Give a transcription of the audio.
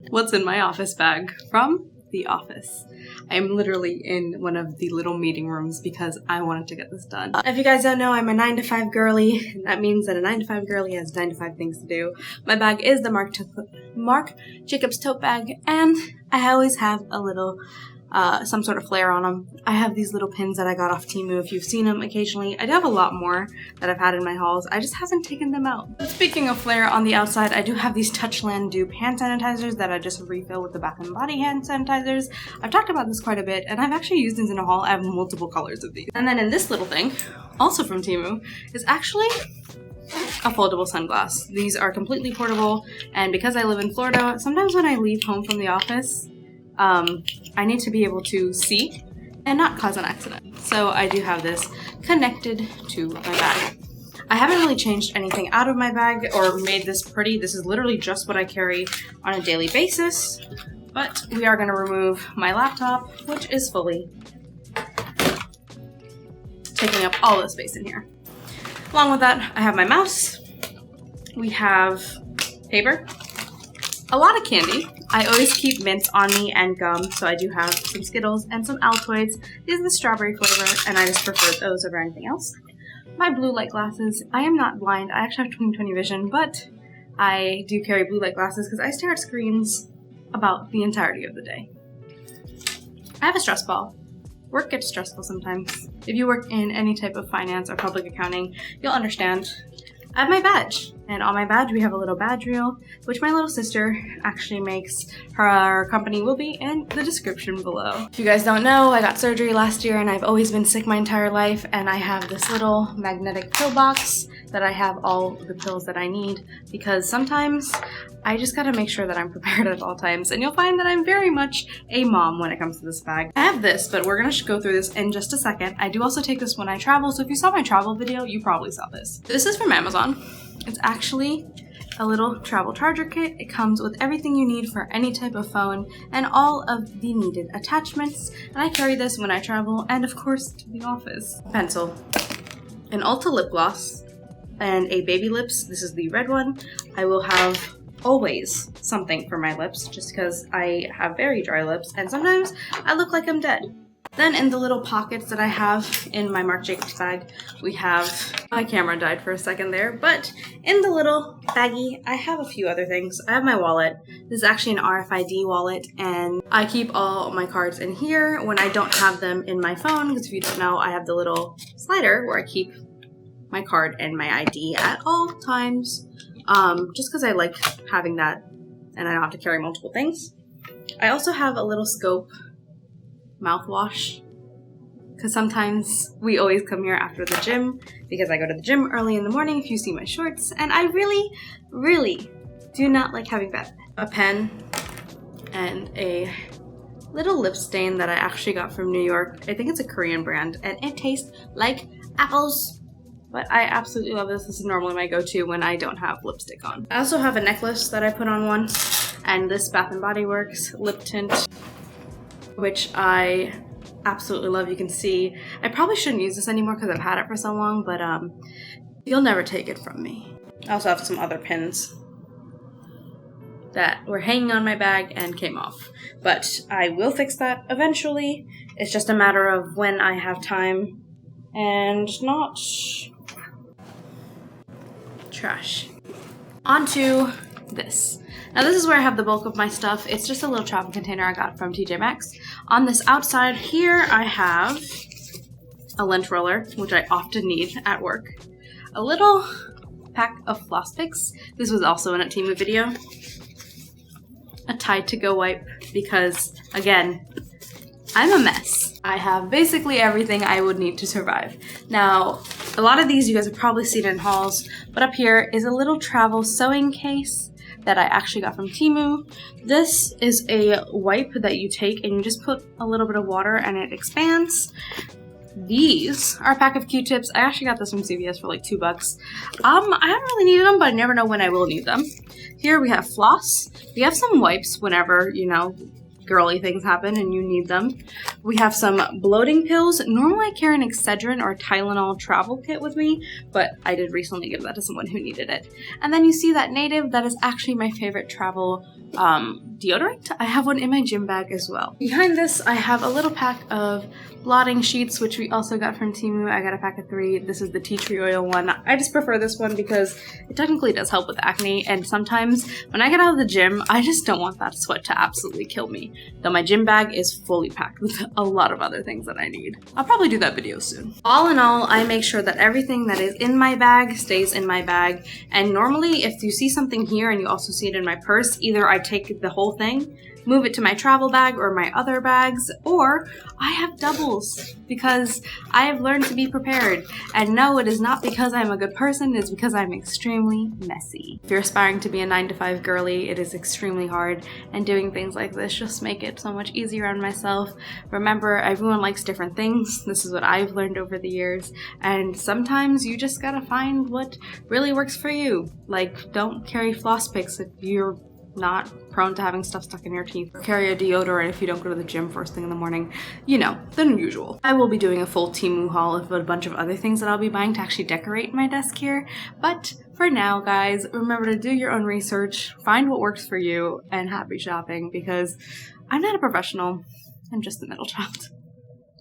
What's in my office bag from the office. I am literally in one of the little meeting rooms because I wanted to get this done. If you guys don't know, I'm a 9-to-5 girly, and that means that a 9-to-5 girly has 9-to-5 things to do. My bag is the Marc Jacobs Tote Bag, and I always have a little some sort of flair on them. I have these little pins that I got off Temu if you've seen them occasionally. I do have a lot more that I've had in my hauls. I just haven't taken them out. Speaking of flair, on the outside, I do have these Touchland dupe hand sanitizers that I just refill with the Bath & Body hand sanitizers. I've talked about this quite a bit, and I've actually used these in a haul. I have multiple colors of these. And then in this little thing, also from Temu, is actually a foldable sunglass. These are completely portable, and because I live in Florida, sometimes when I leave home from the office, I need to be able to see and not cause an accident. So I do have this connected to my bag. I haven't really changed anything out of my bag or made this pretty. This is literally just what I carry on a daily basis. But we are going to remove my laptop, which is fully taking up all the space in here. Along with that, I have my mouse. We have paper. A lot of candy. I always keep mints on me and gum, so I do have some Skittles and some Altoids. These are the strawberry flavor, and I just prefer those over anything else. My blue light glasses. I am not blind. I actually have 20/20 vision, but I do carry blue light glasses because I stare at screens about the entirety of the day. I have a stress ball. Work gets stressful sometimes. If you work in any type of finance or public accounting, you'll understand. I have my badge, and on my badge we have a little badge reel, which my little sister actually makes. Her company will be in the description below. If you guys don't know, I got surgery last year and I've always been sick my entire life, and I have this little magnetic pill box that I have all the pills that I need, because sometimes I just gotta make sure that I'm prepared at all times, and you'll find that I'm very much a mom when it comes to this bag. I have this, but we're gonna go through this in just a second. I do also take this when I travel, so if you saw my travel video, you probably saw this. This is from Amazon. It's actually a little travel charger kit. It comes with everything you need for any type of phone and all of the needed attachments, and I carry this when I travel and of course to the office. Pencil, an Ulta lip gloss, and a baby lips. This is the red one. I will have always something for my lips just because I have very dry lips and sometimes I look like I'm dead. Then in the little pockets that I have in my Marc Jacobs bag, we have, my camera died for a second there, but in the little baggie, I have a few other things. I have my wallet. This is actually an RFID wallet, and I keep all my cards in here when I don't have them in my phone, because if you don't know, I have the little slider where I keep my card and my ID at all times, just because I like having that and I don't have to carry multiple things. I also have a little scope mouthwash, because sometimes we always come here after the gym, because I go to the gym early in the morning if you see my shorts, and I really do not like having that. A pen and a little lip stain that I actually got from New York. I think it's a Korean brand and it tastes like apples. But I absolutely love this. This is normally my go-to when I don't have lipstick on. I also have a necklace that I put on once, and this Bath & Body Works lip tint, which I absolutely love. You can see, I probably shouldn't use this anymore because I've had it for so long, but you'll never take it from me. I also have some other pins that were hanging on my bag and came off, but I will fix that eventually. It's just a matter of when I have time and not trash. Onto this. Now this is where I have the bulk of my stuff. It's just a little travel container I got from TJ Maxx. On this outside here I have a lint roller, which I often need at work. A little pack of floss picks. This was also in a Temu video. A Tide to Go wipe, because again, I'm a mess. I have basically everything I would need to survive. Now, a lot of these you guys have probably seen in hauls, but up here is a little travel sewing case that I actually got from Temu. This is a wipe that you take and you just put a little bit of water and it expands. These are a pack of Q-tips. I actually got this from CVS for like $2. I haven't really needed them, but I never know when I will need them. Here we have floss. We have some wipes whenever, you know, girly things happen and you need them. We have some bloating pills. Normally I carry an Excedrin or Tylenol travel kit with me, but I did recently give that to someone who needed it. And then you see that Native, that is actually my favorite travel deodorant. I have one in my gym bag as well. Behind this, I have a little pack of blotting sheets, which we also got from Temu. I got a pack of 3. This is the tea tree oil one. I just prefer this one because it technically does help with acne, and sometimes when I get out of the gym, I just don't want that sweat to absolutely kill me. Though my gym bag is fully packed with a lot of other things that I need. I'll probably do that video soon. All in all, I make sure that everything that is in my bag stays in my bag, and normally if you see something here and you also see it in my purse, either I take the whole thing, move it to my travel bag or my other bags, or I have doubles because I have learned to be prepared. And no, it is not because I'm a good person, it's because I'm extremely messy. If you're aspiring to be a 9-to-5 girly, it is extremely hard, and doing things like this just make it so much easier on myself. Remember, everyone likes different things. This is what I've learned over the years, and sometimes you just gotta find what really works for you. Like, don't carry floss picks if you're not prone to having stuff stuck in your teeth. Carry a deodorant if you don't go to the gym first thing in the morning. You know, the usual. I will be doing a full Temu haul of a bunch of other things that I'll be buying to actually decorate my desk here. But for now, guys, remember to do your own research, find what works for you, and happy shopping, because I'm not a professional. I'm just the middle child.